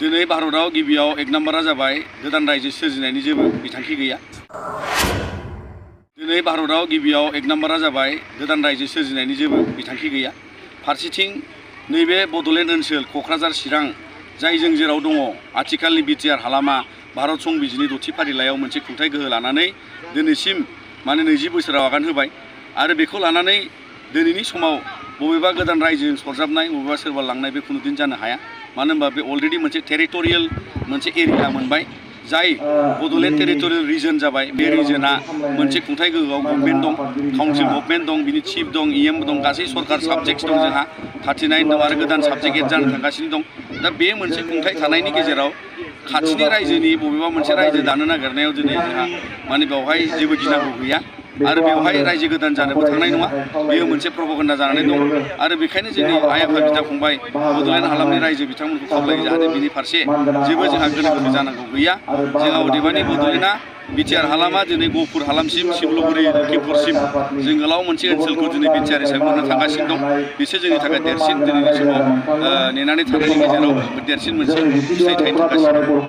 दिनै भारतआव गिबियाव एक नाम्बारा जाबाय गोदान रायजो सोरजिनायनि जेबो बिथांखि गैया। दिनै भारतआव गिबियाव एक नाम्बारा जाबाय गोदान रायजो सोरजिनायनि जेबो बिथांखि गैया। फारसेथिं नैबे बड'लेण्ड ओनसोल क'क्राझार चिरां जायजों जेराव दङ आथिखालनि बिटिआर हालामा भारत संबिजिरनि 6थि फारिलाइयाव मोनसे खुंथाय गोहो लानानै दिनैसिम 20 बोसोराव आगान होबाय आरो बेखौ लानानै दिनैनि समाव बबेबा गोदान रायजोजों सरजाबनाय बबेबा सोरबा लांनाय बे खुनु दिन जानो हाया। मानो होनबा बे अलरेडि मोनसे टेरिटरियेल मोनसे एरिया मोनबाय जाय बड'लेण्ड टेरिटरियेल रिजन जाबाय। बे रिजना मोनसे खुंथाय गोहोआव गभर्नमेन्ट दं, काउन्सिल गभर्नमेन्ट दं, बिनि चिफ दं, इएम दं, गासै सरकार साबजेक्ट्स दं जोंहा 39 दं आरो गोदान साबजेक्ट एड जानो थांगासिनो दं। दा बे मोनसे खुंथाय थानायनि गेजेराव खाथिनि रायजोनि बबेबा मोनसे रायजो दानो नागिरनायाव दिनै जोंहा बेवहाय जेबो गिनांगौ गैया आरो बेवहाय रायजो गोदान जानोबो थांनाय नङा। बेयो मोनसे प्रपगेन्डा जानानै दं आरो बेखायनो जोंनि आइ आफा बिदा फंबाय बड'लेण्ड हालामनि रायजो बिथांमोनखौ खावलायो जाहाथे बिनि फारसे जेबो जोंहा गोनो गोथो जानांगौ गैया। जोंहा अदेबानि बड'लेण्डआ बिटिआर हालामा दिनै गहपुर हालामसिम सिमलुगुरि लखिमपुरसिम जों गोलाव मोनसे ओनसोलखौ दिनै बिटिआर हिसाबै मोननो थांगासिनो दं। बिसोर जोंनि थाखाय देरसिन दिनैनि समाव नेनानै थानायनि गेजेराव देरसिन मोनसे फिथाइ थायनो थांगासिनो दं।